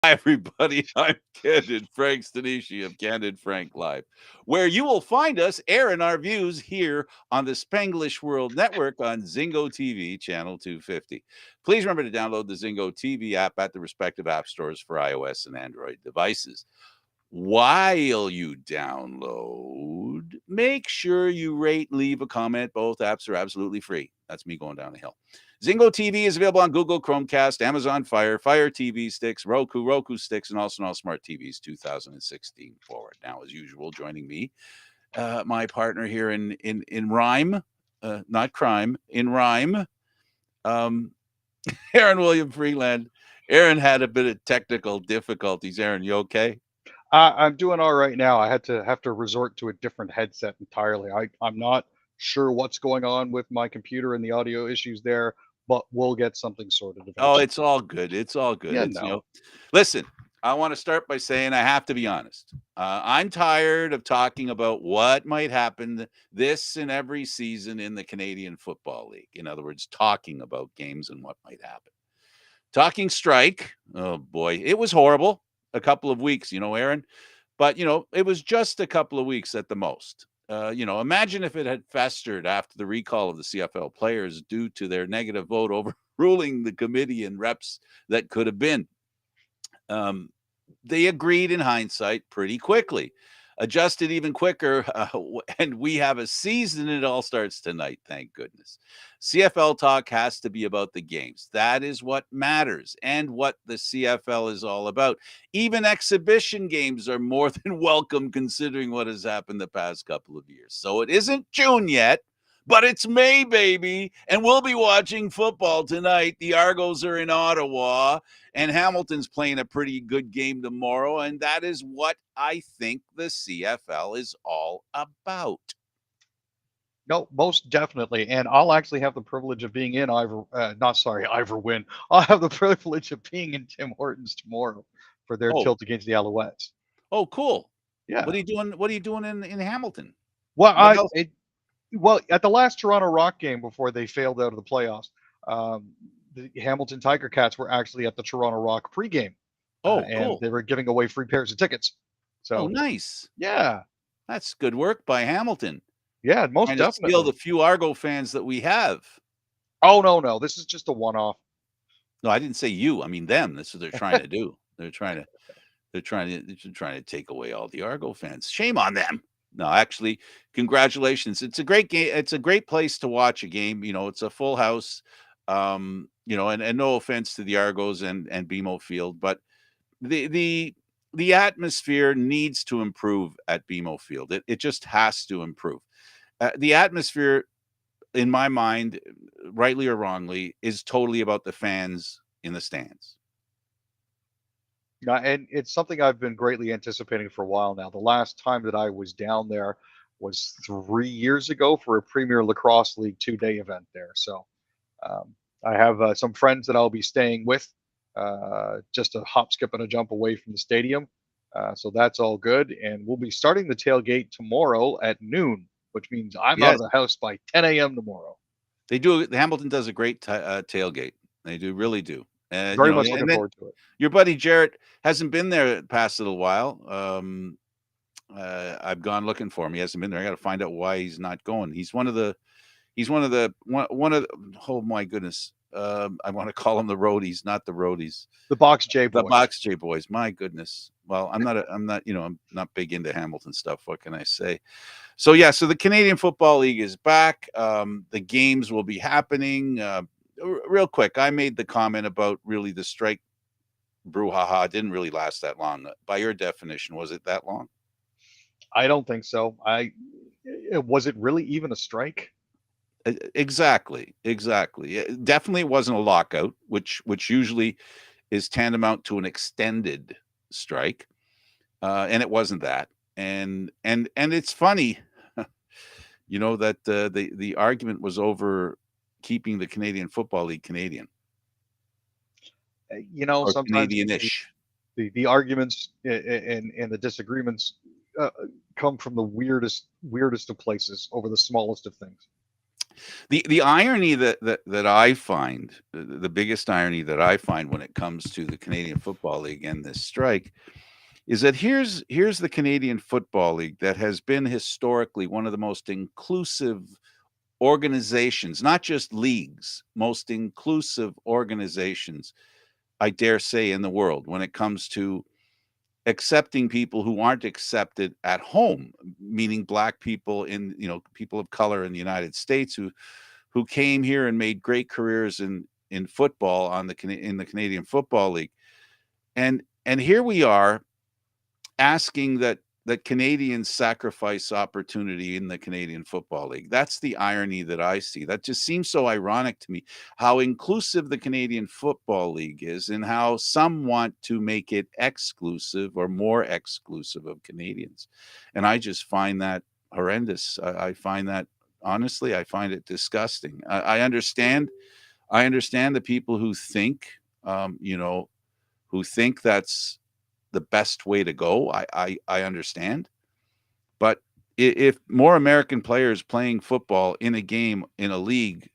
Hi, everybody. I'm Candid Frank Stanisci of Candid Frank Live, where you will find us airing our views here on the Spanglish World Network on Zingo TV, channel 250. Please remember to download the Zingo TV app at the respective app stores for iOS and Android devices. While you download, make sure you rate and leave a comment. Both apps are absolutely free. That's me going down the hill. Zingo TV is available on Google Chromecast, Amazon Fire, Fire TV sticks, Roku sticks, and also on all smart TVs 2016 forward. Now, as usual, joining me, my partner here in rhyme, not crime, in rhyme, um, Aaron William Freeland. Aaron had a bit of technical difficulties. Aaron, you okay? I'm doing all right now. I had to have to resort to a different headset entirely. I'm not sure what's going on with my computer and the audio issues there, but we'll get something sorted Oh, eventually. it's all good. It's all good. Yeah, It's, no. listen, I want to start by saying I have to be honest. I'm tired of talking about what might happen this and every season in the Canadian Football League. In other words, talking about games and what might happen. Talking strike. Oh, boy. It was horrible. A couple of weeks, Aaron. But, it was just a couple of weeks at the most. Imagine if it had festered after the recall of the CFL players due to their negative vote overruling the committee and reps that could have been. Um, they agreed in hindsight pretty quickly, adjusted even quicker, and we have a season. It all starts tonight, thank goodness. CFL talk has to be about the games. That is what matters and what the CFL is all about. Even exhibition games are more than welcome considering what has happened the past couple of years. So it isn't June yet. But it's May, baby, and we'll be watching football tonight. The Argos are in Ottawa, and Hamilton's playing a pretty good game tomorrow. And that is what I think the CFL is all about. No, most definitely. And I'll actually have the privilege of being in not sorry, Ivor Win. I'll have the privilege of being in Tim Hortons tomorrow for their Oh, tilt against the Alouettes. oh, cool. What Yeah. are you doing? What are you doing in Hamilton? Well, What else? at the last Toronto Rock game before they failed out of the playoffs, um, the Hamilton Tiger Cats were actually at the Toronto Rock pregame, Oh, and cool. they were giving away free pairs of tickets. Oh, So nice. yeah, That's good work by Hamilton. yeah, most Trying to steal definitely. the few Argo fans that we have. Oh no, this is just a one-off. No, I didn't say you. I mean them. That's what they're trying to do. They're trying to take away all the Argo fans. Shame on them. No, actually, congratulations. It's a great game. It's a great place to watch a game. It's a full house. And no offense to the Argos and BMO Field, but the the the atmosphere needs to improve at BMO Field. It just has to improve. The atmosphere, in my mind, rightly or wrongly, is totally about the fans in the stands. And it's something I've been greatly anticipating for a while now. The last time that I was down there was 3 years ago for a Premier Lacrosse League 2-day event there. So I have some friends that I'll be staying with, just a hop, skip, and a jump away from the stadium. So that's all good. And we'll be starting the tailgate tomorrow at noon, which means I'm out Yes, of the house by 10 a.m. tomorrow. they do. Hamilton does a great tailgate. They do, really do. Very much And looking then forward to it. your buddy Jarrett hasn't been there the past little while. I've gone looking for him. He hasn't been there. I got to find out why he's not going. He's one of the. Oh my goodness. I want to call them the roadies, not the roadies. The Box J The boys. Box J boys. My goodness. Well, I'm not big into Hamilton stuff. What can I say? So yeah, so the Canadian Football League is back. The games will be happening. Real quick, I made the comment about really the strike brouhaha didn't really last that long. By your definition, was it that long? I don't think so. Was it really even a strike? Exactly. Definitely, it wasn't a lockout, which usually is tantamount to an extended strike, and it wasn't that. And it's funny, that the argument was over keeping the Canadian Football League Canadian or Sometimes Canadianish. the arguments and the disagreements uh, come from the weirdest of places over the smallest of things. The irony that I find, the biggest irony that I find when it comes to the Canadian Football League and this strike, is that here's the Canadian Football League that has been historically one of the most inclusive organizations, not just leagues, most inclusive organizations, I dare say, in the world when it comes to accepting people who aren't accepted at home, meaning black people in, people of color in the United States who came here and made great careers in football in the Canadian Football League. And here we are asking that Canadians sacrifice opportunity in the Canadian Football League. That's the irony that I see. That just seems so ironic to me, how inclusive the Canadian Football League is and how some want to make it exclusive or more exclusive of Canadians. And I just find that horrendous. I find that, honestly, I find it disgusting. I understand the people who think, who think that's the best way to go. I understand, but if more American players playing football in a game in a league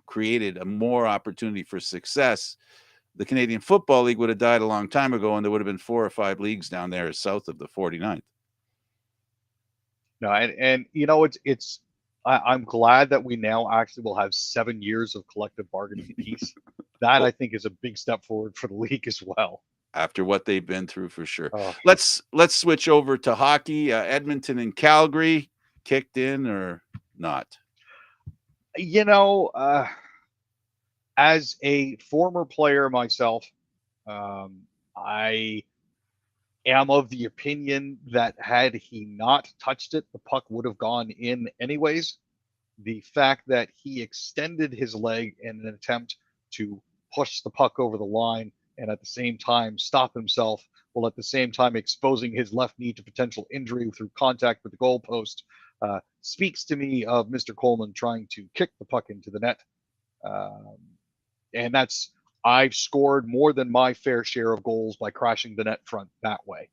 created a more opportunity for success, the Canadian Football League would have died a long time ago, and there would have been 4 or 5 leagues down there south of the 49th. No, and it's I'm glad that we now actually will have 7 years of collective bargaining peace. That I Well, think is a big step forward for the league as well. after what they've been through, for sure. Oh, Let's switch over to hockey. Edmonton and Calgary kicked in or not? you know, as a former player myself, I am of the opinion that had he not touched it, the puck would have gone in anyways. The fact that he extended his leg in an attempt to push the puck over the line and at the same time stop himself, while at the same time exposing his left knee to potential injury through contact with the goalpost, speaks to me of Mr. Coleman trying to kick the puck into the net. Um, and that's I've scored more than my fair share of goals by crashing the net front that way.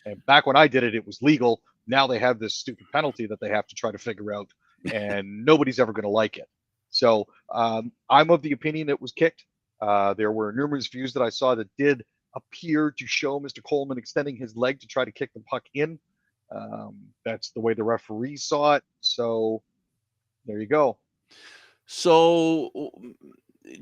And back when I did it, it was legal. Now they have this stupid penalty that they have to try to figure out, and nobody's ever going to like it. So I'm of the opinion it was kicked. There were numerous views that I saw that did appear to show Mr. Coleman extending his leg to try to kick the puck in. That's the way the referee saw it. So there you go. So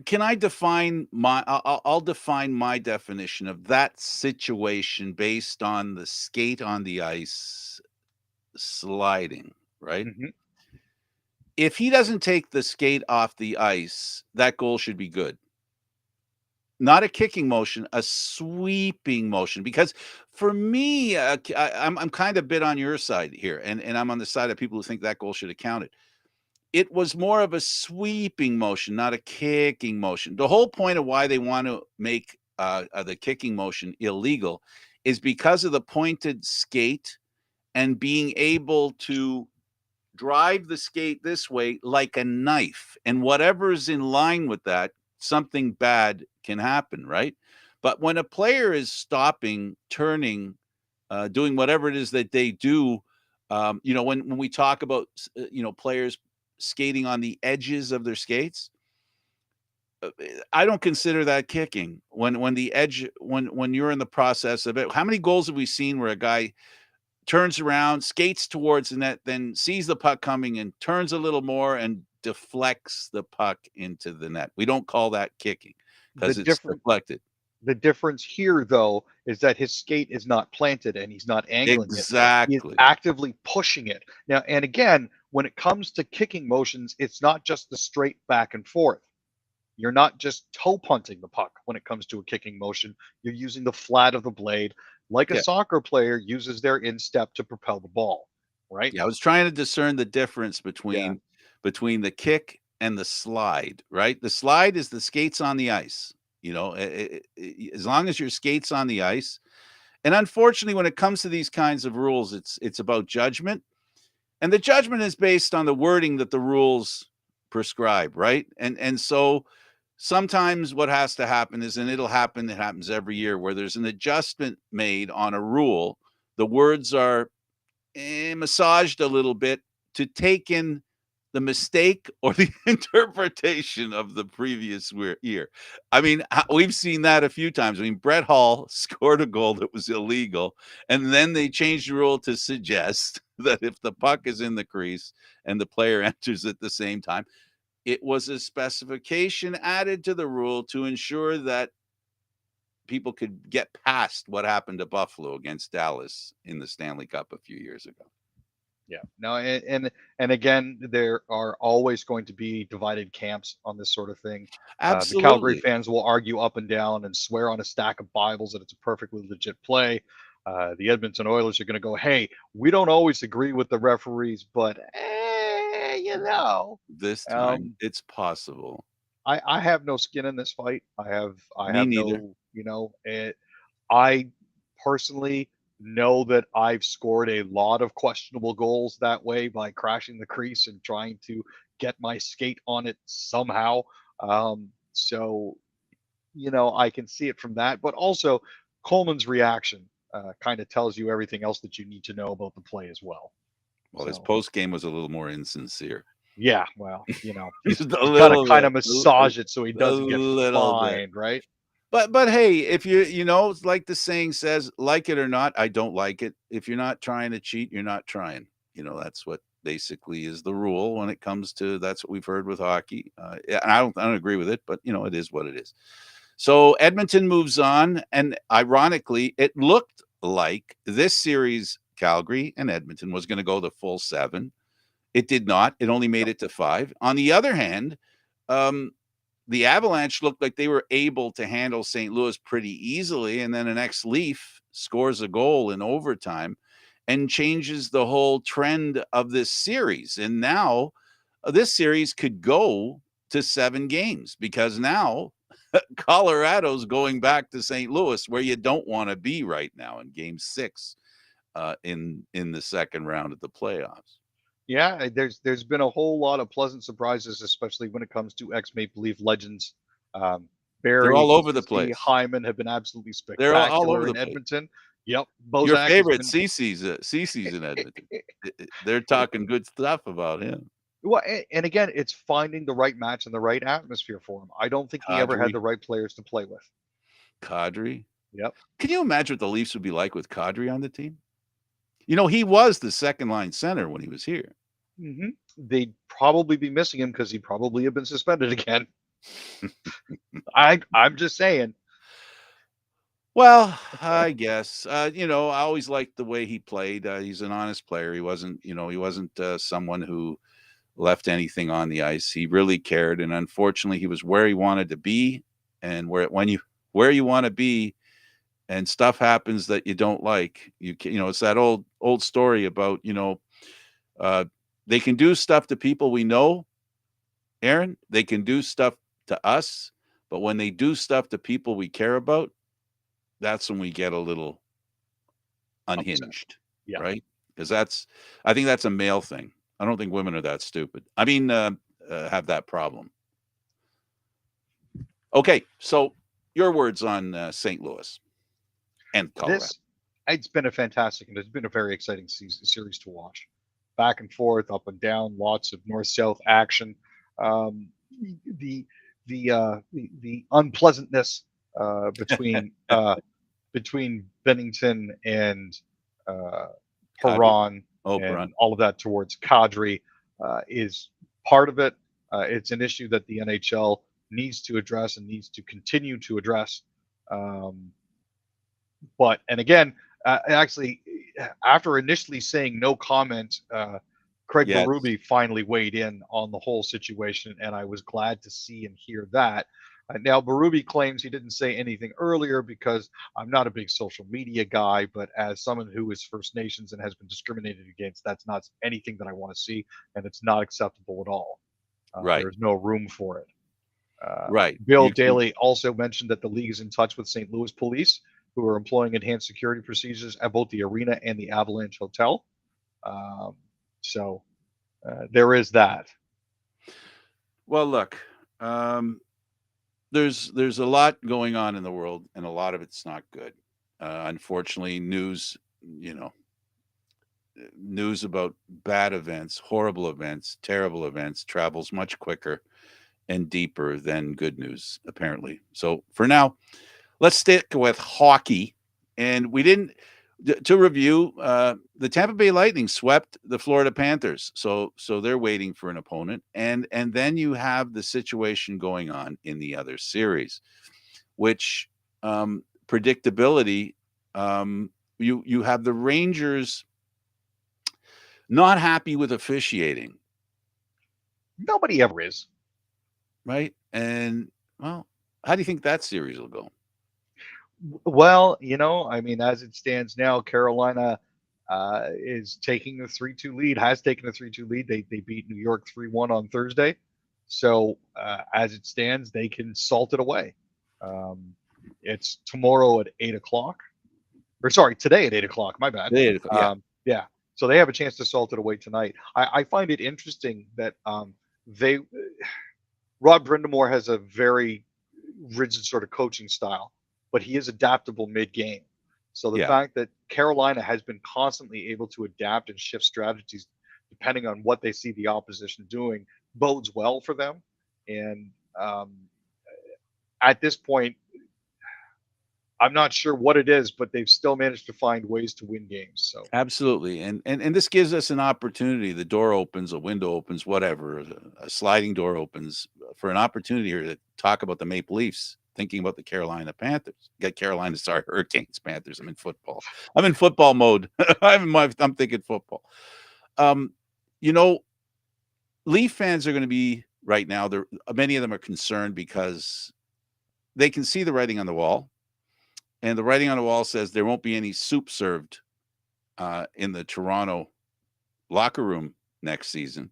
can I define I'll define my definition of that situation based on the skate on the ice sliding, right? Hmm. If he doesn't take the skate off the ice, that goal should be good. Not a kicking motion, a sweeping motion. Because for me, I'm kind of bit on your side here, and I'm on the side of people who think that goal should have counted. It was more of a sweeping motion, not a kicking motion. The whole point of why they want to make the kicking motion illegal is because of the pointed skate and being able to drive the skate this way like a knife. And whatever's in line with that, something bad can happen, right? But when a player is stopping, turning, doing whatever it is that they do, when we talk about, players skating on the edges of their skates, I don't consider that kicking. When the edge, when you're in the process of it, how many goals have we seen where a guy turns around, skates towards the net, then sees the puck coming and turns a little more and deflects the puck into the net? We don't call that kicking The because it's different deflected. the difference here, though, is that his skate is not planted and he's not angling it. He is Exactly. actively pushing it. Now, and again, when it comes to kicking motions, it's not just the straight back and forth. You're not just toe punting the puck when it comes to a kicking motion. You're using the flat of the blade like a Yeah. soccer player uses their instep to propel the ball, right? Yeah. I was trying to discern the difference Yeah. between the kick and the slide, right? The slide is the skates on the ice. As long as your skates on the ice. And unfortunately, when it comes to these kinds of rules, it's about judgment. And the judgment is based on the wording that the rules prescribe, right? And so sometimes what has to happen is, and it happens every year, where there's an adjustment made on a rule. The words are massaged a little bit to take in the mistake or the interpretation of the previous year. I mean, we've seen that a few times. I mean, Brett Hall scored a goal that was illegal, and then they changed the rule to suggest that if the puck is in the crease and the player enters at the same time, it was a specification added to the rule to ensure that people could get past what happened to Buffalo against Dallas in the Stanley Cup a few years ago. Yeah. No, and again, there are always going to be divided camps on this sort of thing. The Calgary Absolutely. fans will argue up and down and swear on a stack of Bibles that it's a perfectly legit play. The Edmonton Oilers are going to go, hey, we don't always agree with the referees, but you know, This time um, it's possible. I have no skin in this fight. I Me have neither. no, I personally know that I've scored a lot of questionable goals that way by crashing the crease and trying to get my skate on it somehow. So, I can see it from that. But also, Coleman's reaction kind of tells you everything else that you need to know about the play as well. Well, his So, post game was a little more insincere. yeah, well, Just a he's got to little kind of bit, massage it so he a doesn't get little bit. fined, right? But hey, if it's like the saying says, like it or not, I don't like it. If you're not trying to cheat, you're not trying. That's what basically is the rule when it comes to that's what we've heard with hockey. Yeah, and I don't agree with it, but it is what it is. So Edmonton moves on, and ironically, it looked like this series, Calgary and Edmonton, was going to go the full 7. It did not. It only made Yep. it to 5. On the other hand, um, the Avalanche looked like they were able to handle St. Louis pretty easily, and then an ex-Leaf scores a goal in overtime and changes the whole trend of this series. And now this series could go to 7 games because now Colorado's going back to St. Louis, where you don't want to be right now in Game 6 in the second round of the playoffs. Yeah, there's been a whole lot of pleasant surprises, especially when it comes to ex Maple Leaf legends. Um, They're Barry, all over the Ceci, place. Hyman have been absolutely They're all over spectacular the in place. Edmonton. Yep, Your Bozak has favorite, been Cece's in Edmonton. They're talking good stuff about him. well, and again, it's finding the right match and the right atmosphere for him. I don't think he ever had Kadri, the right players to play with. Kadri. Yep. Can you imagine what the Leafs would be like with Kadri on the team? He was the second line center when he was here. They'd probably be missing him because he'd probably have been suspended again. I'm just saying. Well, I guess I always liked the way he played. He's an honest player. He wasn't someone who left anything on the ice. He really cared, and unfortunately, he was where he wanted to be, and where you want to be, and stuff happens that you don't like. It's that old story about uh, they can do stuff to people we know, Aaron. They can do stuff to us, but when they do stuff to people we care about, that's when we get a little Upset. unhinged, Yeah. right? Because I think that's a male thing. I don't think women are that stupid. I mean, have that problem. Okay, so your words on St. Louis and Colorado. This it's been a fantastic and it's been a very exciting series to watch. Back and forth, up and down, lots of north-south action. Um, the the unpleasantness between between Bennington and uh, Kadri. Perron Oh, and Perron. all of that towards Kadri is part of it. It's an issue that the NHL needs to address and needs to continue to address. Um, and again, actually, after initially saying no comment, Craig Yes, Berube finally weighed in on the whole situation, and I was glad to see and hear that. Now, Berube claims he didn't say anything earlier because I'm not a big social media guy, but as someone who is First Nations and has been discriminated against, that's not anything that I want to see, and it's not acceptable at all. right, There's no room for it. right. Bill You can, Daly also mentioned that the league is in touch with St. Louis police, who are employing enhanced security procedures at both the arena and the Avalanche Hotel. Um, so there is that. well, look, um, there's a lot going on in the world, and a lot of it's not good. Unfortunately, news, you know, news about bad events, horrible events, terrible events travels much quicker and deeper than good news, apparently. So for now, let's stick with hockey. And we didn't, to review, the Tampa Bay Lightning swept the Florida Panthers. So they're waiting for an opponent. And then you have the situation going on in the other series, which predictability, you have the Rangers not happy with officiating, Nobody ever is. right? And well, how do you think that series will go? Well, I mean, as it stands now, Carolina is taking the 3-2 lead, has taken a 3-2 lead. They beat New York 3-1 on Thursday. So as it stands, they can salt it away. Um, it's tomorrow at 8 o'clock. Or sorry, today at 8 o'clock. My bad. Yeah, Yeah. So they have a chance to salt it away tonight. I find it interesting that they Rod Brindamore has a very rigid sort of coaching style, but he is adaptable mid-game. So the yeah. fact that Carolina has been constantly able to adapt and shift strategies depending on what they see the opposition doing bodes well for them. And um, at this point, I'm not sure what it is, but they've still managed to find ways to win games. So Absolutely, and this gives us an opportunity. The door opens, a window opens, whatever, a sliding door opens for an opportunity here to talk about the Maple Leafs. Thinking about the Carolina Panthers, get Carolina, sorry, Hurricanes, Panthers. I'm in football. I'm in football mode. I'm thinking football. Um, you know, Leaf fans are going to be right now. They're many of them are concerned because they can see the writing on the wall, and the writing on the wall says there won't be any soup served in the Toronto locker room next season.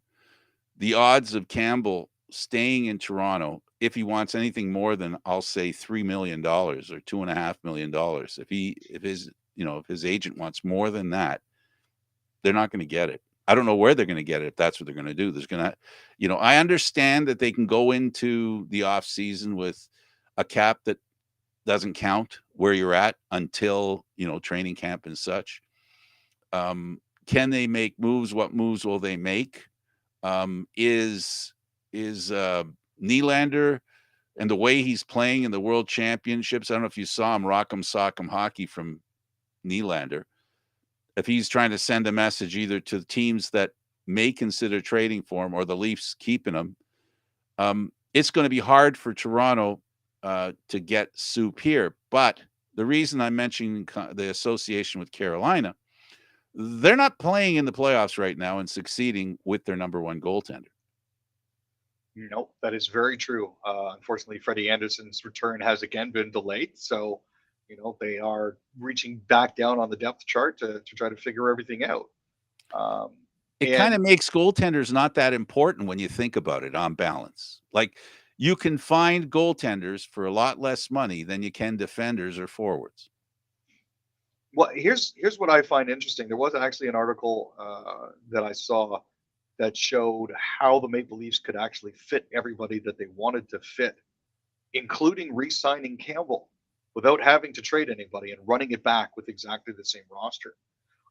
The odds of Campbell staying in Toronto, if he wants anything more than I'll say $3 million or $2.5 million, if his agent wants more than that, they're not going to get it. I don't know where they're going to get it if that's what they're going to do. There's going to, I understand that they can go into the off season with a cap that doesn't count where you're at until training camp and such. Can they make moves? What moves will they make? Is Nylander and the way he's playing in the World Championships? I don't know if you saw him rock'em sock'em hockey from Nylander. If he's trying to send a message either to the teams that may consider trading for him or the Leafs keeping him, it's going to be hard for Toronto to get soup here. But the reason I'm mentioning the association with Carolina, they're not playing in the playoffs right now and succeeding with their number one goaltender. no, that is very true. Unfortunately, Freddie Anderson's return has again been delayed. So, they are reaching back down on the depth chart to try to figure everything out. Um, It kind of and makes goaltenders not that important when you think about it on balance. Like you can find goaltenders for a lot less money than you can defenders or forwards. well, here's what I find interesting. There was actually an article that I saw that showed how the Maple Leafs could actually fit everybody that they wanted to fit, including re-signing Campbell without having to trade anybody and running it back with exactly the same roster.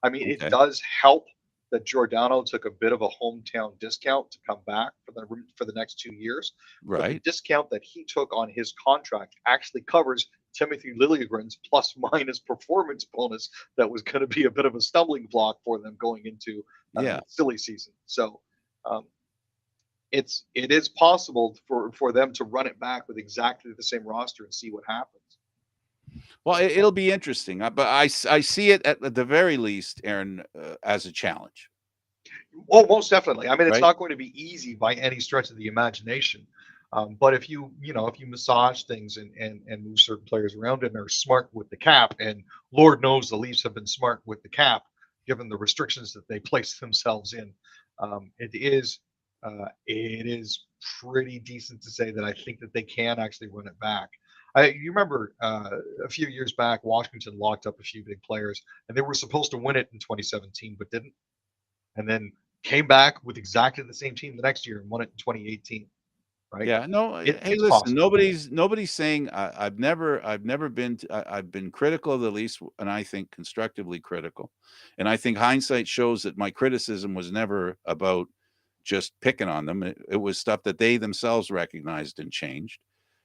I mean, it Okay. does help that Giordano took a bit of a hometown discount to come back for the next 2 years, but the Right. discount that he took on his contract actually covers Timothy Liljegren's plus minus performance bonus that was going to be a bit of a stumbling block for them going into Yeah. silly season. So um, it is possible for them to run it back with exactly the same roster and see what happens. Well, it'll be interesting, but I see it at the very least, Aaron, as a challenge, Oh, most definitely. I mean, it's right? not going to be easy by any stretch of the imagination. But if you massage things and move certain players around and are smart with the cap, and Lord knows the Leafs have been smart with the cap, given the restrictions that they place themselves in, it is pretty decent to say that I think that they can actually run it back. You remember a few years back, Washington locked up a few big players, and they were supposed to win it in 2017, but didn't, and then came back with exactly the same team the next year and won it in 2018. right? Yeah, no. Hey, It's listen. possible. Nobody's saying I've never been. I've been critical of the Leafs, and I think constructively critical. And I think hindsight shows that my criticism was never about just picking on them. It was stuff that they themselves recognized and changed.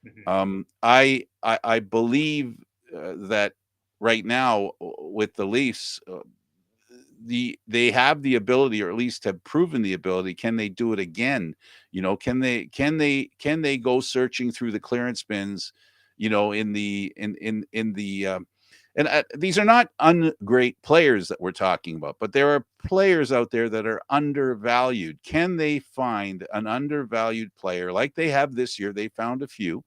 Mhm. I believe that right now with the Leafs, they have the ability, or at least have proven the ability. Can they do it again? Can they go searching through the clearance bins, in the and these are not ungreat players that we're talking about, but there are players out there that are undervalued. Can they find an undervalued player like they have this year? They found a few,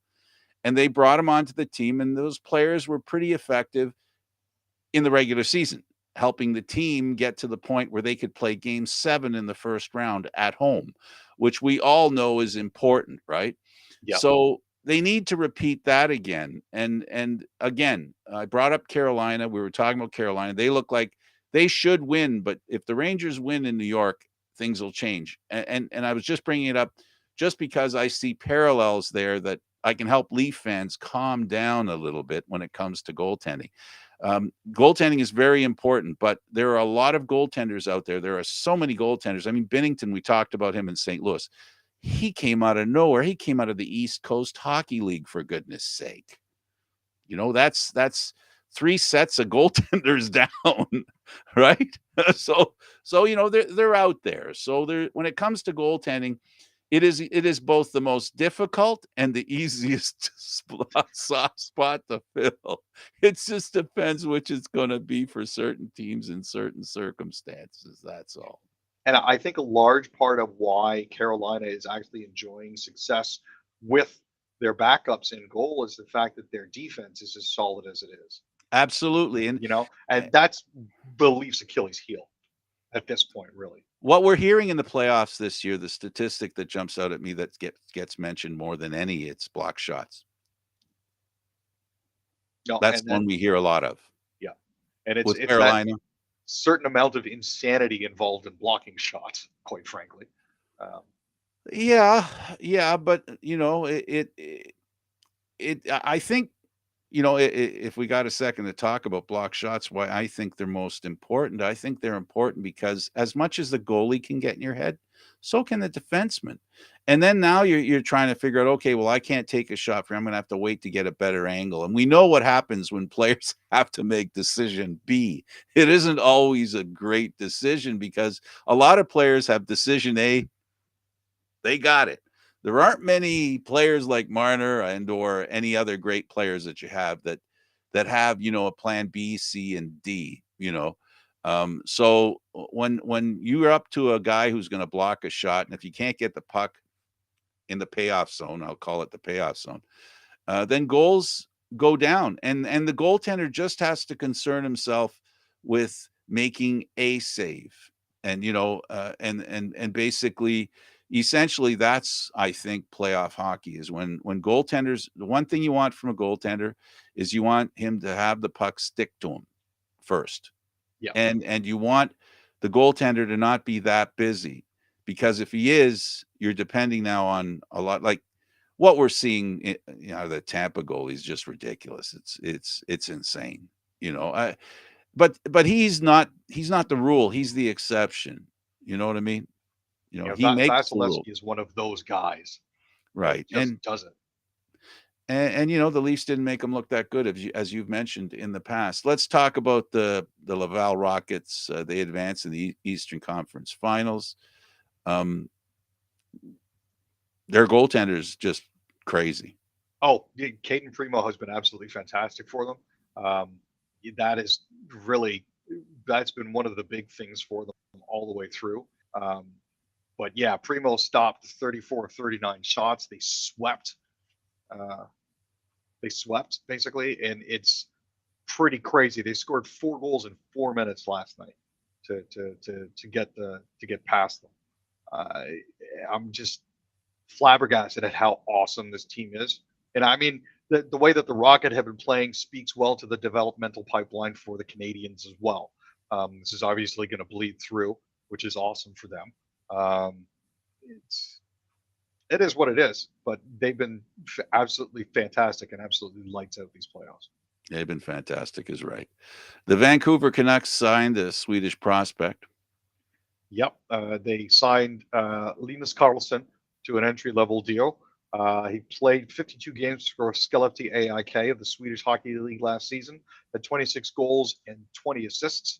and they brought them onto the team, and those players were pretty effective in the regular season, helping the team get to the point where they could play game 7 in the first round at home, which we all know is important, right? Yeah. So they need to repeat that again. And again, I brought up Carolina. We were talking about Carolina. They look like they should win, but if the Rangers win in New York, things will change. And I was just bringing it up just because I see parallels there that I can help Leaf fans calm down a little bit when it comes to goaltending. Goaltending is very important, but there are a lot of goaltenders out there. There are so many goaltenders. I mean, Binnington, we talked about him in St. Louis. He came out of nowhere. He came out of the East Coast Hockey League, for goodness sake. That's three sets of goaltenders down, right? so they're out there. So when it comes to goaltending, it is both the most difficult and the easiest soft spot to fill. It just depends which it's going to be for certain teams in certain circumstances. That's all. And I think a large part of why Carolina is actually enjoying success with their backups in goal is the fact that their defense is as solid as it is, Absolutely. and that's the Leafs' Achilles heel at this point, really. What we're hearing in the playoffs this year, the statistic that jumps out at me that gets mentioned more than any, it's block shots. No, That's and one then we hear a lot of yeah, and with it's that Carolina. certain amount of insanity involved in blocking shots, quite frankly. Um, Yeah, yeah, but I think if we got a second to talk about block shots, why I think they're most important. I think they're important because as much as the goalie can get in your head, so can the defenseman. And then now you're trying to figure out, okay, well, I can't take a shot for him. I'm gonna have to wait to get a better angle. And we know what happens when players have to make decision B. It isn't always a great decision because a lot of players have decision A, they got it. There aren't many players like Marner and or any other great players that you have that have, a plan B, C, and D, So when you're up to a guy who's going to block a shot, and if you can't get the puck in the payoff zone, I'll call it the payoff zone, then goals go down, and the goaltender just has to concern himself with making a save, and basically, essentially, that's I think playoff hockey is when goaltenders. The one thing you want from a goaltender is you want him to have the puck stick to him first, yeah, and you want the goaltender to not be that busy because if he is, you're depending now on a lot like what we're seeing, the Tampa goal is just ridiculous. It's insane. But he's not the rule. He's the exception. You know what I mean? He makes the rule, Vasilevsky is one of those guys that right? just doesn't. And the Leafs didn't make him look that good as you've mentioned in the past. Let's talk about the Laval Rockets. They advanced in the Eastern Conference Finals. Um, their goaltender's just crazy. Oh, yeah, Caden Primo has been absolutely fantastic for them. Um, that is really that's been one of the big things for them all the way through. Um, but yeah, Primo stopped 34 39 shots. Uh, they swept basically, and it's pretty crazy. They scored 4 goals in 4 minutes last night to get past them. Uh, I'm just flabbergasted at how awesome this team is. And I mean, the way that the Rocket have been playing speaks well to the developmental pipeline for the Canadians as well. This is obviously going to bleed through, which is awesome for them. Um, it's It is what it is, but they've been absolutely fantastic and absolutely lights out these playoffs. They've been fantastic, is right. The Vancouver Canucks signed a Swedish prospect. Yep, they signed Linus Karlsson to an entry-level deal. He played 52 games for Skellefteå AIK of the Swedish Hockey League last season, had 26 goals and 20 assists.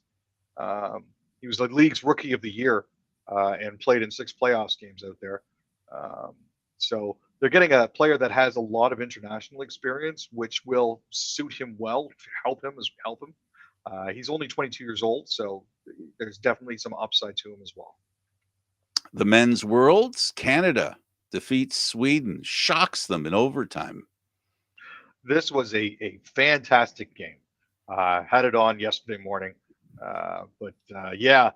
Um, he was the league's rookie of the year and played in 6 playoffs games out there. Um, so they're getting a player that has a lot of international experience, which will suit him well, help him. He's only 22 years old, so there's definitely some upside to him as well. The men's worlds, Canada defeats Sweden, shocks them in overtime. This was a fantastic game. Had it on yesterday morning, but yeah,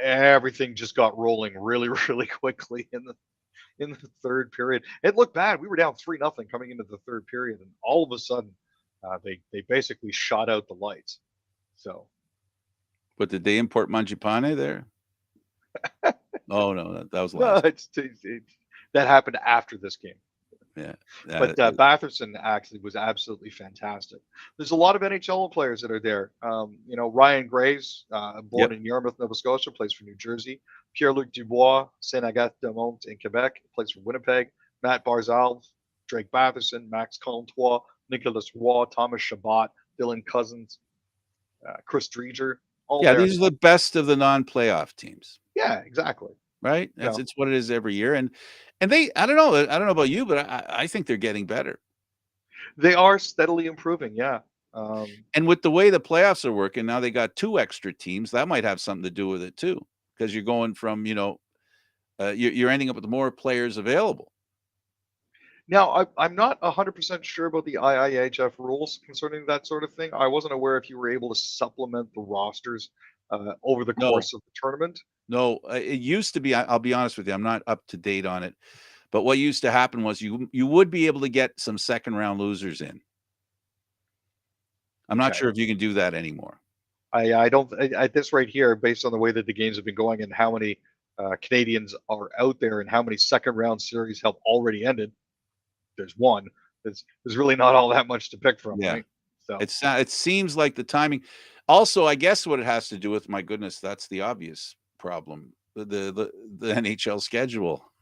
everything just got rolling really, really quickly in the third period. It looked bad. We were down 3-0 coming into the third period, and all of a sudden, they basically shot out the lights. So, But did they import Mangiapane there? Oh no, that was no, last. that happened after this game. Yeah, But Batherson actually was absolutely fantastic. There's a lot of NHL players that are there. Ryan Graves, born yep. in Yarmouth, Nova Scotia, plays for New Jersey. Pierre-Luc Dubois, Saint-Agathe-de-Mont in Quebec, plays for Winnipeg. Matt Barzal, Drake Batherson, Max Comtois, Nicolas Roy, Thomas Chabot, Dylan Cousins, Chris Dreger, all Yeah, there. these are the best of the non-playoff teams. Yeah, exactly. Right? It's what it is every year. And they, I don't know about you, but I think they're getting better. They are steadily improving, yeah. And with the way the playoffs are working, now they got 2 extra teams. That might have something to do with it too, because you're going from, you're ending up with more players available. Now, I'm not 100% sure about the IIHF rules concerning that sort of thing. I wasn't aware if you were able to supplement the rosters over the No, course of the tournament. no, it used to be. I'll be honest with you, I'm not up to date on it. But what used to happen was you would be able to get some second round losers in. I'm not Okay. sure if you can do that anymore. I don't at this rate here, based on the way that the games have been going and how many Canadians are out there and how many second round series have already ended. There's one. There's really not all that much to pick from, Yeah. right? So It seems like the timing. Also, I guess what it has to do with, my goodness, that's the obvious problem. The NHL schedule.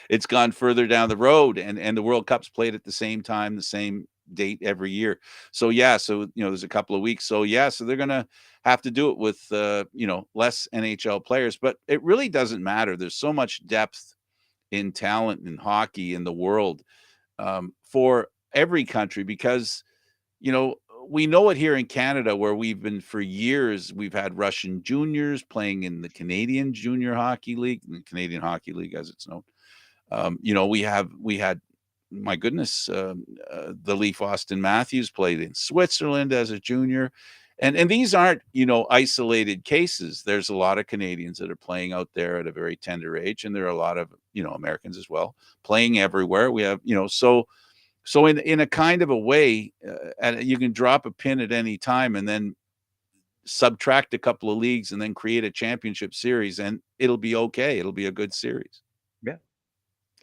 It's gone further down the road, and the World Cup's played at the same time, the same date every year. So yeah, there's a couple of weeks. So yeah, so they're gonna have to do it with less NHL players, but it really doesn't matter. There's so much depth in talent in hockey in the world, for every country, because we know it here in Canada, where we've been for years. We've had Russian juniors playing in the Canadian Junior Hockey League, the Canadian Hockey League, as it's known. We had, my goodness, the Leaf Austin Matthews played in Switzerland as a junior, and these aren't isolated cases. There's a lot of Canadians that are playing out there at a very tender age, and there are a lot of Americans as well playing everywhere. We have so in a kind of a way, and you can drop a pin at any time and then subtract a couple of leagues and then create a championship series, and it'll be okay. It'll be a good series. yeah.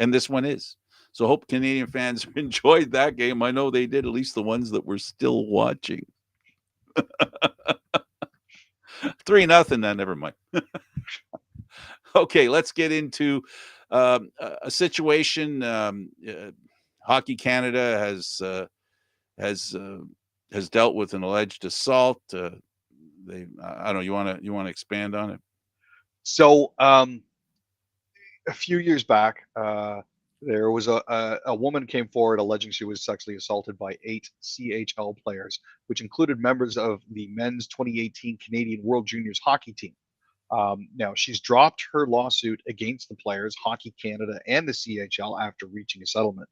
And this one is. So hope Canadian fans enjoyed that game. I know they did, at least the ones that were still watching. 3-0, then never mind. Okay, let's get into a situation. Hockey Canada has dealt with an alleged assault. I don't know. You want to expand on it? So a few years back, there was a woman came forward alleging she was sexually assaulted by 8 CHL players, which included members of the men's 2018 Canadian World Juniors hockey team. Now, she's dropped her lawsuit against the players, Hockey Canada, and the CHL after reaching a settlement.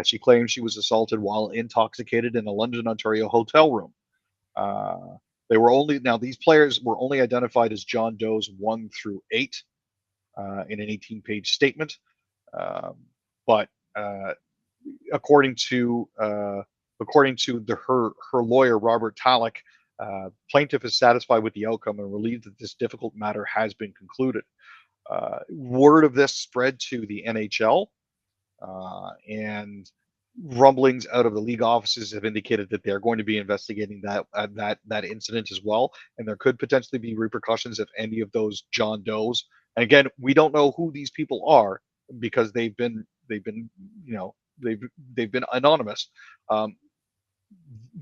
She claims she was assaulted while intoxicated in a London, Ontario hotel room. These players were only identified as John Doe's 1 through 8 in an 18-page statement. But according to her lawyer, Robert Talek, plaintiff is satisfied with the outcome and relieved that this difficult matter has been concluded. Word of this spread to the NHL, and rumblings out of the league offices have indicated that they're going to be investigating that incident as well, and there could potentially be repercussions if any of those John Does. And again, we don't know who these people are because they've been you know they've been anonymous. Um,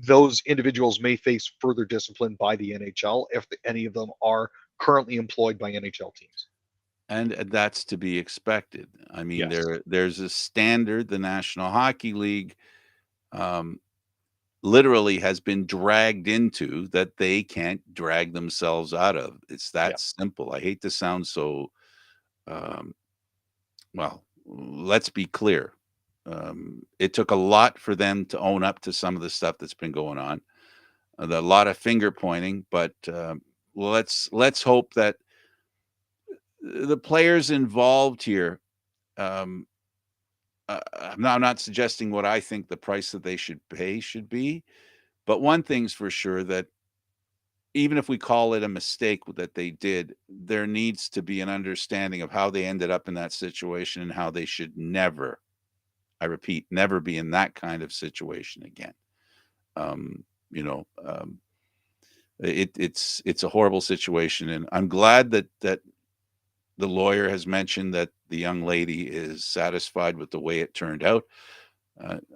those individuals may face further discipline by the NHL if any of them are currently employed by NHL teams. And that's to be expected. I mean, Yes. there's a standard the National Hockey League, um, literally has been dragged into that they can't drag themselves out of. It's Yeah. that simple. I hate to sound so, um, well, let's be clear. It took a lot for them to own up to some of the stuff that's been going on. A lot of finger pointing, but let's hope that the players involved here. Um, I'm not suggesting what I think the price that they should pay should be, but one thing's for sure that even if we call it a mistake that they did, there needs to be an understanding of how they ended up in that situation and how they should never, I repeat, never be in that kind of situation again. Um, you know, it's a horrible situation, and I'm glad that the lawyer has mentioned that the young lady is satisfied with the way it turned out.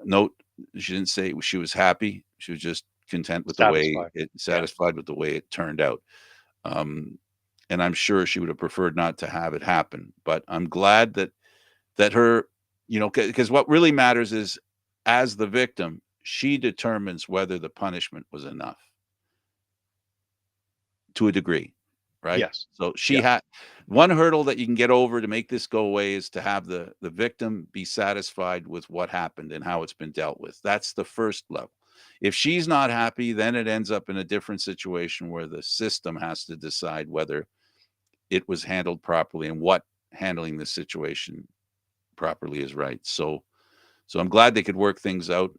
Note, she didn't say she was happy. She was just content with the way Satisfied. it Yeah. satisfied with the way it turned out. Um, and I'm sure she would have preferred not to have it happen. But I'm glad that her, because what really matters is, as the victim, she determines whether the punishment was enough to a degree, right? Yes. So she Yeah. had one hurdle that you can get over to make this go away is to have the victim be satisfied with what happened and how it's been dealt with. That's the first level. If she's not happy, then it ends up in a different situation where the system has to decide whether it was handled properly and what handling the situation properly is right. So I'm glad they could work things out.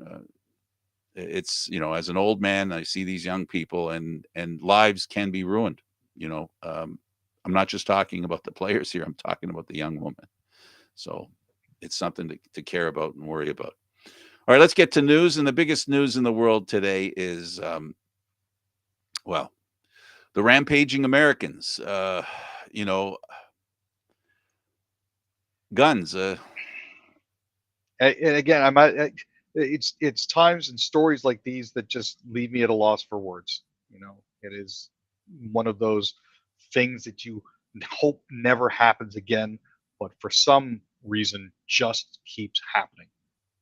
It's, as an old man, I see these young people, and lives can be ruined. I'm not just talking about the players here. I'm talking about the young woman. So it's something to care about and worry about. All right, let's get to news. And the biggest news in the world today is, well, the rampaging Americans. You know, guns. And again, it's times and stories like these that just leave me at a loss for words. It is one of those things that you hope never happens again, but for some reason just keeps happening.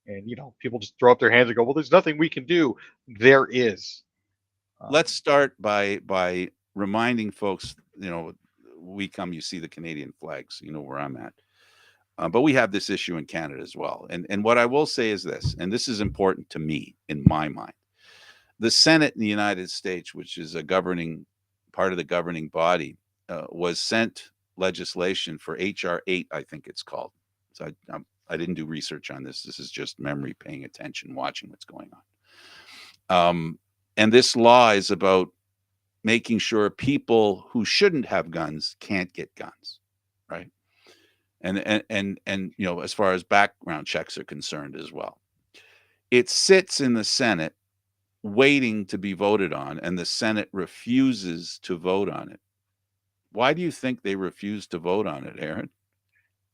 And people just throw up their hands and go, "Well, there's nothing we can do." There is. Let's Um, start by reminding folks. You see the Canadian flags. You know where I'm at. But we have this issue in Canada as well. And what I will say is this, and this is important to me in my mind. The Senate in the United States, which is a governing part of the governing body, was sent legislation for HR 8, I think it's called. So I didn't do research on this. This is just memory, paying attention, watching what's going on. And this law is about making sure people who shouldn't have guns can't get guns, right? And as far as background checks are concerned as well. It sits in the Senate waiting to be voted on, and the Senate refuses to vote on it. Why do you think they refuse to vote on it, Aaron?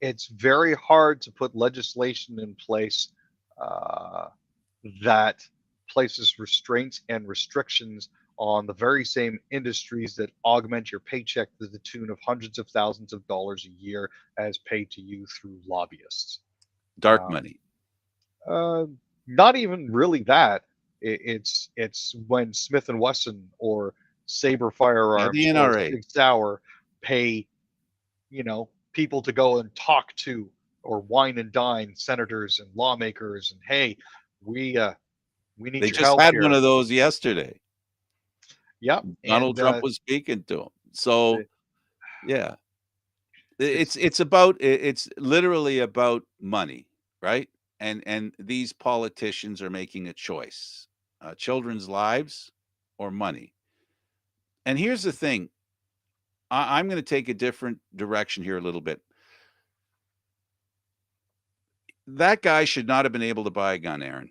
it's very hard to put legislation in place uh, that places restraints and restrictions on the very same industries that augment your paycheck to the tune of hundreds of thousands of dollars a year as paid to you through lobbyists. Dark Um, money. uh, Not even really that. It's when Smith and Wesson or Saber Yeah, the Firearms or NRA. Sig Sauer pay people to go and talk to or wine and dine senators and lawmakers, and hey, we uh we need They your just help had one here. of those yesterday. Yep. Donald And Trump was speaking to them. So the, yeah, it's it's literally about money, right? And these politicians are making a choice: children's lives or money. And here's the thing: I'm going to take a different direction here a little bit. That guy should not have been able to buy a gun, Aaron.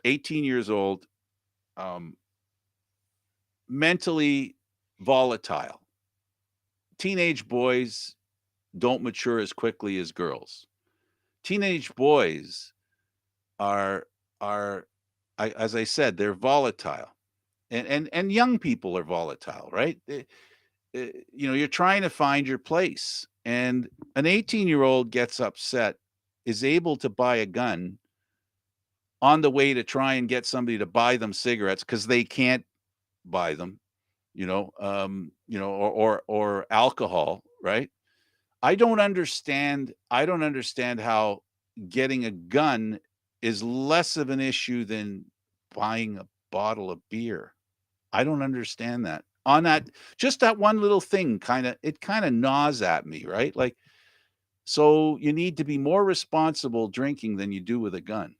18 years old, um, mentally volatile. Teenage boys don't mature as quickly as girls. Teenage boys are are as I said, they're volatile. And young people are volatile, right? You're trying to find your place, and an 18-year-old gets upset, is able to buy a gun on the way to try and get somebody to buy them cigarettes because they can't buy them, or alcohol, right? I don't understand how getting a gun is less of an issue than buying a bottle of beer. I don't understand that. On that, just that one little thing kind of gnaws at me, right? Like, so you need to be more responsible drinking than you do with a gun.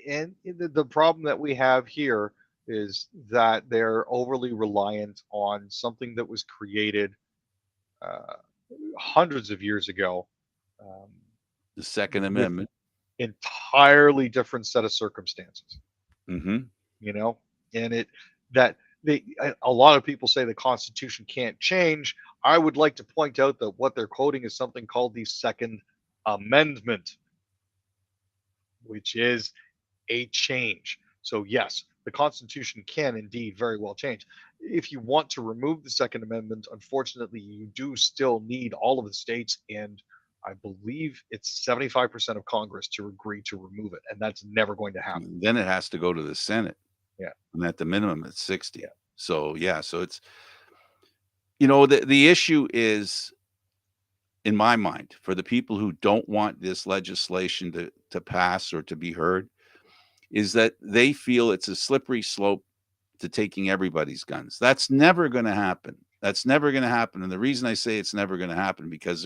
And the problem that we have here is that they're overly reliant on something that was created uh, hundreds of years ago, um, The Second with Amendment. entirely different set of circumstances. Mhm. You know, and it that a lot of people say the Constitution can't change. I would like to point out that what they're quoting is something called the Second Amendment, which is a change. So, yes, the Constitution can indeed very well change. If you want to remove the Second Amendment, unfortunately, you do still need all of the states, and I believe it's 75% of Congress to agree to remove it, and that's never going to happen. Then it has to go to the Senate, Yeah, and at the minimum, it's 60. yeah. So, yeah, so it's the issue is, in my mind, for the people who don't want this legislation to pass or to be heard, is that they feel it's a slippery slope to taking everybody's guns. That's never going to happen. That's never going to happen. And the reason I say it's never going to happen, because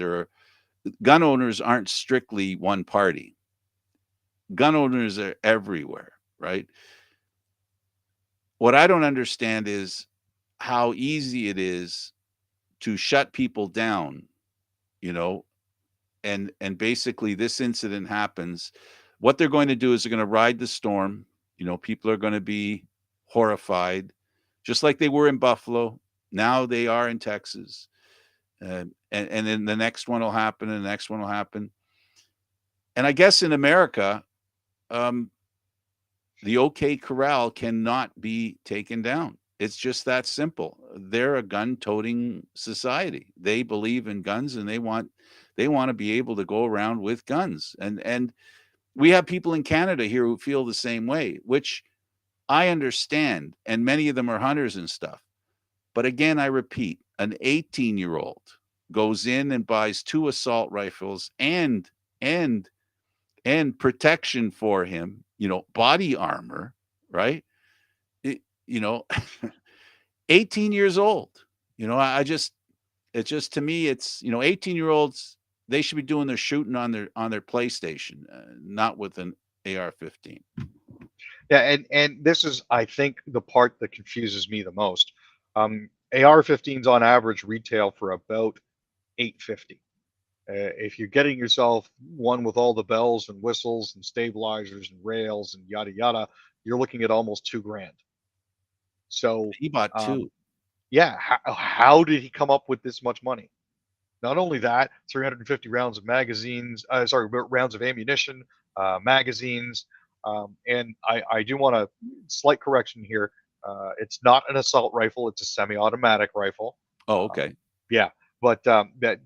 gun owners aren't strictly one party. Gun owners are everywhere, right? What I don't understand is how easy it is to shut people down, you know, and basically this incident happens. What they're going to do is they're going to ride the storm. People are going to be horrified, just like they were in Buffalo. Now they are in Texas. And then the next one will happen, and the next one will happen. And I guess in America, um, the OK Corral cannot be taken down. It's just that simple. They're a gun-toting society. They believe in guns, and they want to be able to go around with guns. And we have people in Canada here who feel the same way, which I understand. And many of them are hunters and stuff. But again, I repeat, an 18-year-old goes in and buys two assault rifles and and protection for him, body armor, right? It, you know, 18 years old. I just it's just to me it's 18-year-olds, they should be doing their shooting on their PlayStation, not with an AR-15. Yeah, and this is, I think, the part that confuses me the most. AR-15s on average retail for about 850. If you're getting yourself one with all the bells and whistles and stabilizers and rails and yada yada, you're looking at almost 2 grand. So, He bought um, two. yeah, how did he come up with this much money? Not only that, 350 rounds of magazines, rounds of ammunition, magazines, and I do want a slight correction here. It's not an assault rifle; it's a semi-automatic rifle. Oh, Um, okay. yeah, but that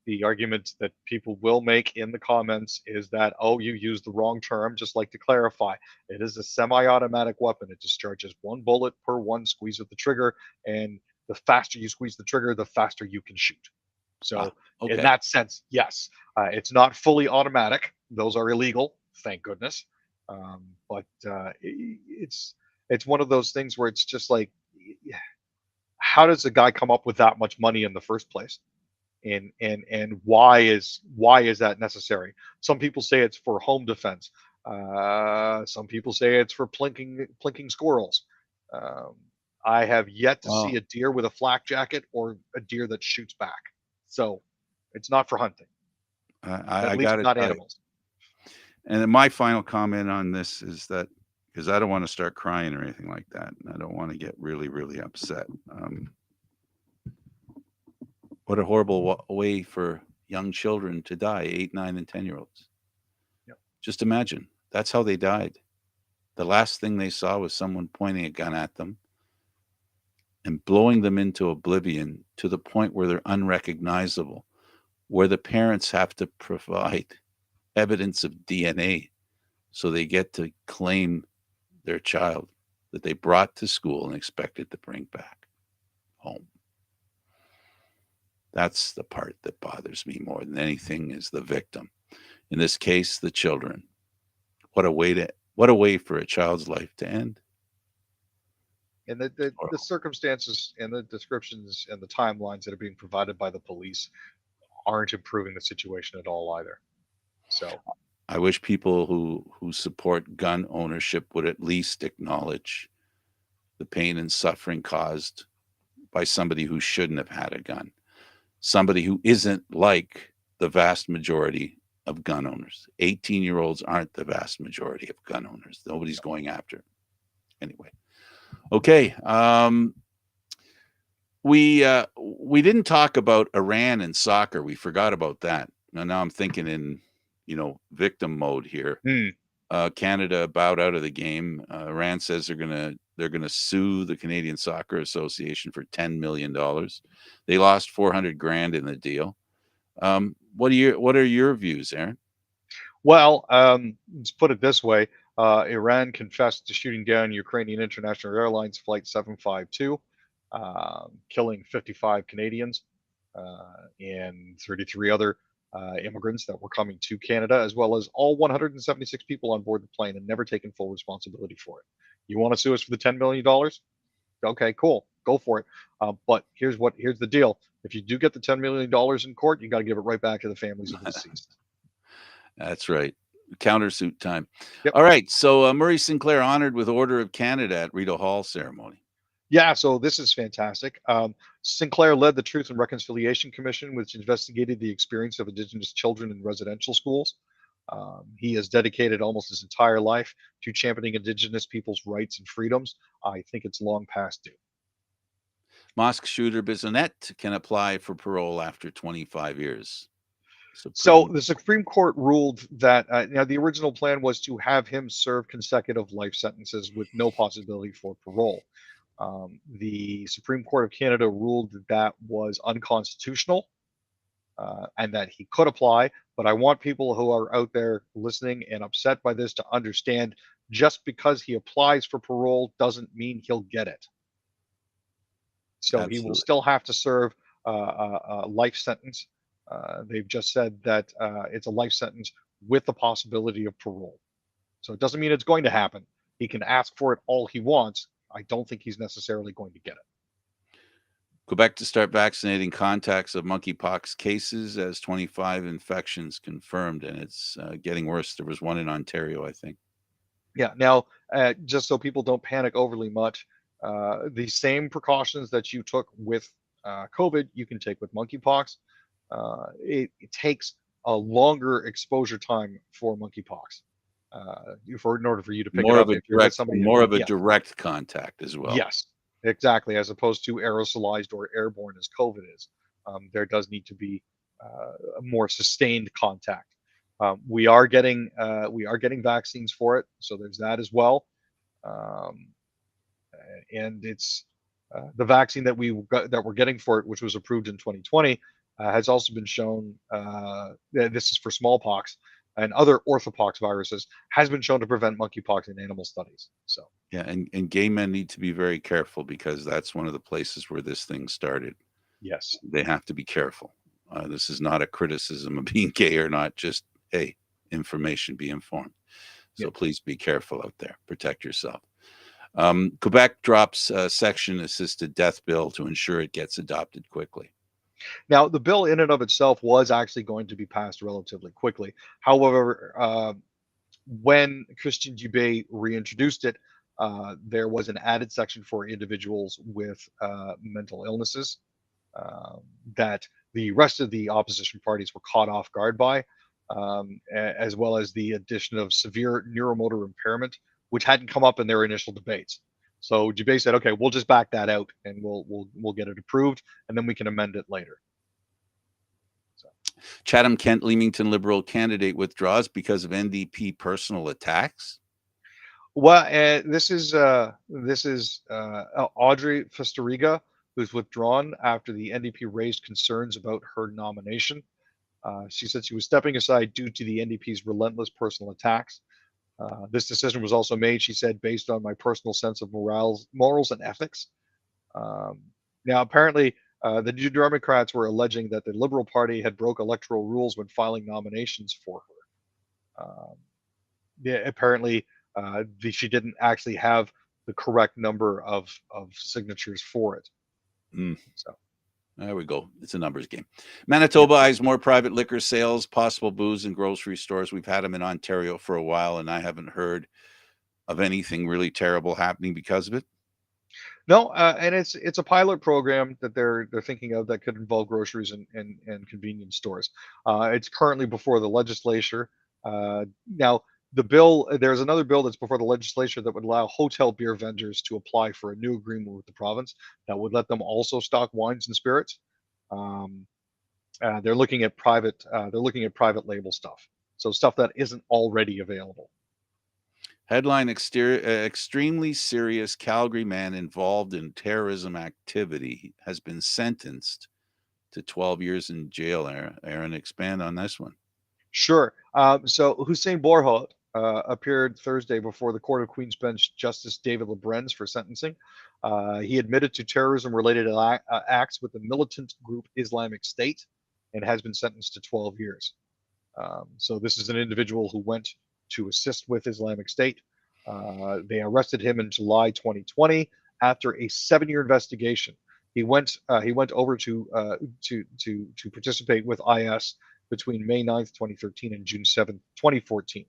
the argument that people will make in the comments is that, oh, you used the wrong term. Just like to clarify, it is a semi-automatic weapon. It discharges one bullet per one squeeze of the trigger, and the faster you squeeze the trigger, the faster you can shoot. Ah, So, in okay. that sense, yes, it's not fully automatic. Those are illegal, thank goodness. But it's one of those things where it's just like, how does a guy come up with that much money in the first place? And why is that necessary? Some people say it's for home defense. Some people say it's for plinking squirrels. Um, I have yet to see Well, a deer with a flak jacket or a deer that shoots back. So it's not for hunting, at I least got to not tell you. animals. And then my final comment on this is that because I don't want to start crying or anything like that, and I don't want to get really, really upset. What a horrible way for young children to die, 8, 9, and 10-year-olds. Yep. Just imagine that's how they died. The last thing they saw was someone pointing a gun at them and blowing them into oblivion to the point where they're unrecognizable, where the parents have to provide evidence of DNA so they get to claim their child that they brought to school and expected to bring back home. That's the part that bothers me more than anything is the victim. In this case, the children. What a way for a child's life to end. And the circumstances and the descriptions and the timelines that are being provided by the police aren't improving the situation at all either. So I wish people who support gun ownership would at least acknowledge the pain and suffering caused by somebody who shouldn't have had a gun, somebody who isn't like the vast majority of gun owners. 18-year-olds aren't the vast majority of gun owners. Nobody's going after. Anyway, okay. We didn't talk about Iran and soccer. We forgot about that. Now I'm thinking in victim mode here. Canada bowed out of the game. Iran says they're gonna sue the Canadian Soccer Association for $10 million. They lost 400 grand in the deal. What are your views, Aaron? well, let's put it this way. Iran confessed to shooting down Ukrainian International Airlines Flight 752, killing 55 Canadians and 33 other immigrants that were coming to Canada, as well as all 176 people on board the plane, and never taken full responsibility for it. You want to sue us for the $10 million? Okay, cool, go for it. But here's the deal: if you do get the $10 million in court, you got to give it right back to the families of the deceased. That's right. Countersuit time. Yep. All right. So Murray Sinclair honored with Order of Canada at Rideau Hall ceremony. Yeah, so this is fantastic. Sinclair led the Truth and Reconciliation Commission, which investigated the experience of Indigenous children in residential schools. He has dedicated almost his entire life to championing Indigenous people's rights and freedoms. I think it's long past due. Mosque shooter Bissonnette can apply for parole after 25 years. So the Supreme Court ruled that the original plan was to have him serve consecutive life sentences with no possibility for parole. The Supreme Court of Canada ruled that that was unconstitutional and that he could apply. But I want people who are out there listening and upset by this to understand just because he applies for parole doesn't mean he'll get it. So Absolutely. he will still have to serve a life sentence. They've just said that it's a life sentence with the possibility of parole. So it doesn't mean it's going to happen. He can ask for it all he wants. I don't think he's necessarily going to get it. Quebec to start vaccinating contacts of monkeypox cases as 25 infections confirmed, and it's getting worse. There was one in Ontario, I think. Yeah. Now, just so people don't panic overly much, the same precautions that you took with COVID, you can take with monkeypox. It takes a longer exposure time for monkeypox. In order for you to pick it up, if you're with somebody, more of a direct contact as well. Yes, exactly, as opposed to aerosolized or airborne as COVID is. There does need to be a more sustained contact. We are getting vaccines for it, so there's that as well. And it's the vaccine that we're getting for it, which was approved in 2020, has also been shown. This is for smallpox and other orthopox viruses, has been shown to prevent monkeypox in animal studies. So yeah, and gay men need to be very careful because that's one of the places where this thing started. Yes, they have to be careful. This is not a criticism of being gay or not. Just hey, information, be informed. So please be careful out there. Protect yourself. Quebec drops section assisted death bill to ensure it gets adopted quickly. Now, the bill in and of itself was actually going to be passed relatively quickly. However, when Christian Dubé reintroduced it, there was an added section for individuals with mental illnesses um, that the rest of the opposition parties were caught off guard by, as well as the addition of severe neuromotor impairment, which hadn't come up in their initial debates. So Dubé said, "Okay, we'll just back that out, and we'll get it approved, and then we can amend it later." So, Chatham Kent Leamington Liberal candidate withdraws because of NDP personal attacks. well, this is Audrey Festeriga, who's withdrawn after the NDP raised concerns about her nomination. She said she was stepping aside due to the NDP's relentless personal attacks. This decision was also made, she said, based on my personal sense of morals and ethics. Um, Now, apparently, the New Democrats were alleging that the Liberal Party had broke electoral rules when filing nominations for her. Yeah, apparently, she didn't actually have the correct number of signatures for it. Mm. So, There we go. It's a numbers game. yeah. Manitoba eyes more private liquor sales, possible booze in grocery stores. We've had them in Ontario for a while, and I haven't heard of anything really terrible happening because of it. No, and it's a pilot program that they're thinking of that could involve groceries and convenience stores. It's currently before the legislature. Now, there's another bill that's before the legislature that would allow hotel beer vendors to apply for a new agreement with the province that would let them also stock wines and spirits. Um, they're looking at private label stuff, so stuff that isn't already available. Headline extremely serious Calgary man involved in terrorism activity has been sentenced to 12 years in jail. Aaron, expand on this one. Sure. So Hussein Borhot appeared Thursday before the Court of Queen's Bench Justice David Lebrenz for sentencing. He admitted to terrorism-related acts with the militant group Islamic State and has been sentenced to 12 years. So this is an individual who went to assist with Islamic State. They arrested him in July 2020 after a 7-year investigation. He went over to participate with IS between May 9th, 2013 and June 7th, 2014.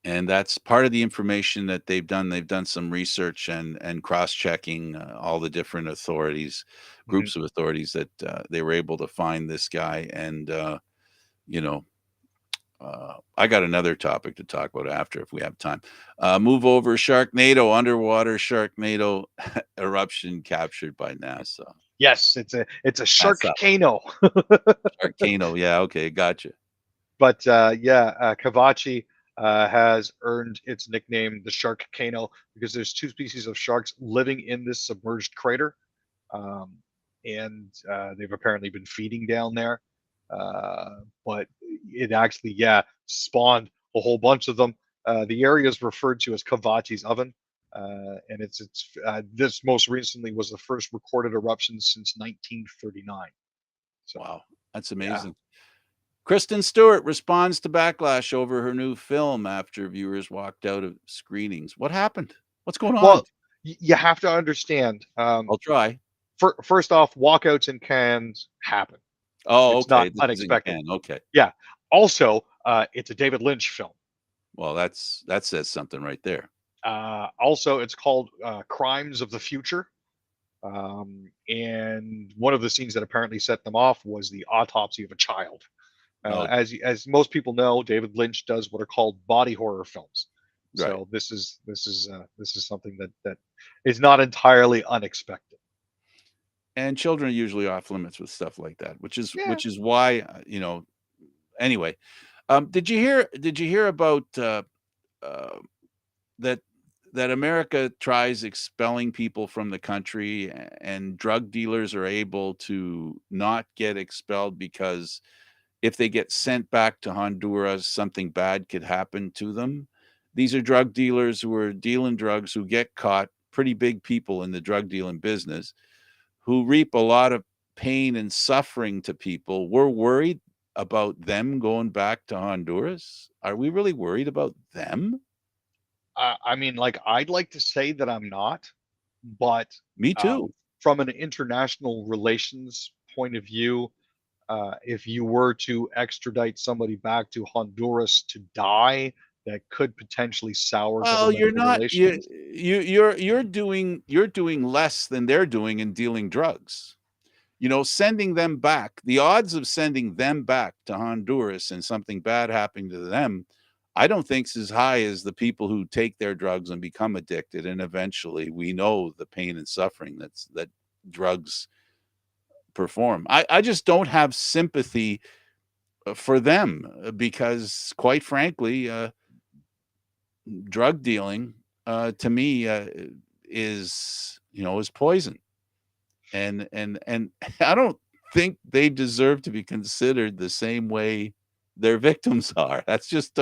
And that's part of the information that they've done. They've done some research and cross-checking all the different authorities, Mm-hmm. groups of authorities that they were able to find this guy. And you know, I got another topic to talk about after if we have time. Move over. Sharknado, underwater Sharknado eruption captured by NASA. Yes, it's a NASA. Sharkcano. Sharknado. Yeah. Okay. Gotcha. But Cavachi has earned its nickname, the Sharkcano, because there's two species of sharks living in this submerged crater, um, and they've apparently been feeding down there. But it actually, spawned a whole bunch of them. The area is referred to as Cavachi's oven, and it's this most recently was the first recorded eruption since 1939. So Wow. That's yeah. amazing. Kristen Stewart responds to backlash over her new film after viewers walked out of screenings. What happened? What's going on? Well, you have to understand. I'll try. First off, walkouts in cans happen. Oh, It's okay. not This is in unexpected. Cannes. Okay. Yeah. Also, it's a David Lynch film. Well, that says something right there. Also, it's called Crimes of the Future. And one of the scenes that apparently set them off was the autopsy of a child. Oh, As most people know, David Lynch does what are called body horror films. right. So this is something that is not entirely unexpected. And children are usually off limits with stuff like that, which Yeah. is why Anyway, did you hear about uh, that America tries expelling people from the country and drug dealers are able to not get expelled because if they get sent back to Honduras, something bad could happen to them. These are drug dealers who are dealing drugs who get caught, pretty big people in the drug dealing business, who reap a lot of pain and suffering to people. We're worried about them going back to Honduras. Are we really worried about them? I mean, like, I'd like to say that I'm not, but Me uh, too. from an international relations point of view, if you were to extradite somebody back to Honduras to die, that could potentially sour Well, you're governmental not relations. you're doing less than they're doing in dealing drugs. Sending them back, the odds of sending them back to Honduras and something bad happening to them, I don't think is as high as the people who take their drugs and become addicted. And eventually we know the pain and suffering that drugs perform. I just don't have sympathy for them because quite frankly, drug dealing to me is poison. And I don't think they deserve to be considered the same way their victims are. That's just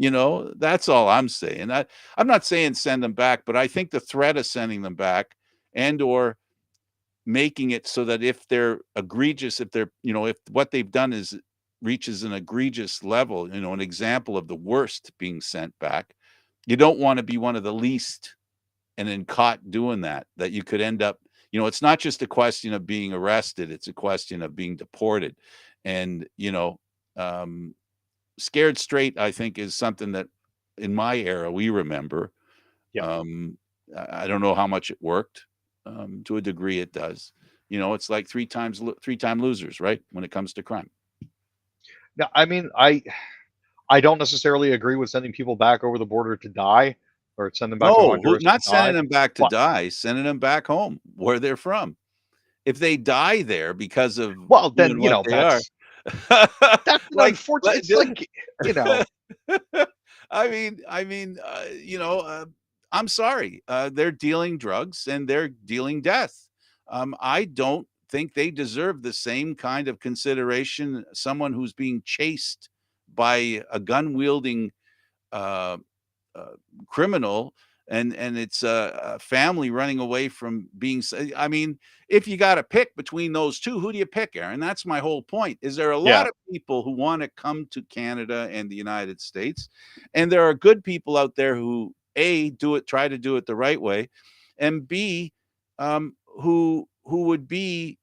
that's all I'm saying. I'm not saying send them back, but I think the threat of sending them back and or making it so that if they're egregious, if what they've done is reaches an egregious level, an example of the worst being sent back, you don't want to be one of the least and then caught doing that you could end up, it's not just a question of being arrested, it's a question of being deported. And scared straight, I think, is something that in my era we remember. Yeah. I don't know how much it worked. To a degree it does. It's like three-time losers, right, when it comes to crime. No, I mean, I don't necessarily agree with sending people back over the border to die or send them back to No, Honduras to not sending die. them back to But die, sending them back home where they're from. If they die there because of well, then doing what they are, that's an like, unfortunate. It's like I'm sorry. They're dealing drugs and they're dealing death. I don't think they deserve the same kind of consideration. Someone who's being chased by a gun wielding uh, uh, criminal, and it's a family running away from being. I mean, if you got to pick between those two, who do you pick, Aaron? That's my whole point. Is there a yeah. lot of people who want to come to Canada and the United States, and there are good people out there who try to do it the right way, and B, who would be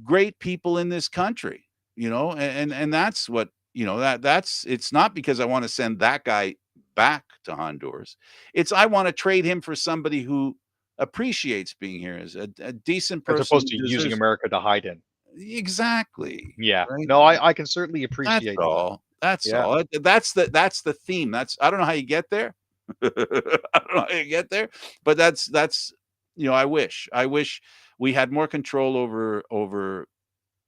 great people in this country, and that's what, that's it's not because I want to send that guy back to Honduras. It's I want to trade him for somebody who appreciates being here as a decent As person opposed who to using deserves America to hide in. exactly Yeah. right. No, I can certainly That's appreciate that. all. That's Yeah. all. That's the theme. I don't know how you get there. I don't know how you get there, but that's I wish we had more control over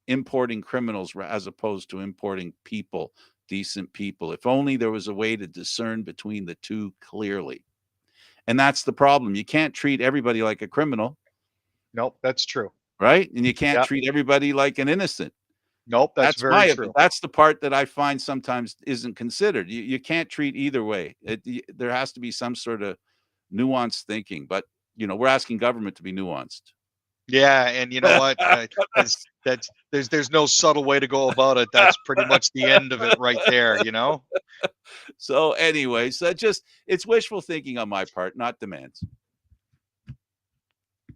importing criminals as opposed to importing people, decent people. If only there was a way to discern between the two clearly. And that's the problem. You can't treat everybody like a criminal, Nope, that's true. right? And you can't Yeah. treat everybody like an innocent. Nope, that's very true. That's the part that I find sometimes isn't considered. You can't treat either way. There has to be some sort of nuanced thinking, but we're asking government to be nuanced. Yeah, and you know what? There's no subtle way to go about it. That's pretty much the end of it right there. So anyway, it's wishful thinking on my part, not demands.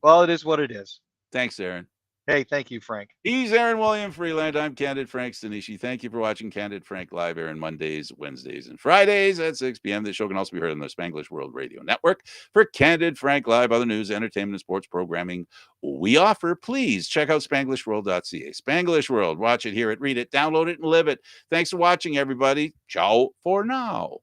Well, it is what it is. Thanks, Aaron. Hey, thank you, Frank. He's Aaron William Freeland. I'm Candid Frank Stanisci. Thank you for watching Candid Frank live, Aaron, Mondays, Wednesdays, and Fridays at 6 p.m. This show can also be heard on the Spanglish World Radio Network. For Candid Frank Live, other news, entertainment, and sports programming we offer, please check out SpanglishWorld.ca. Spanglish World. Watch it, hear it, read it, download it, and live it. Thanks for watching, everybody. Ciao for now.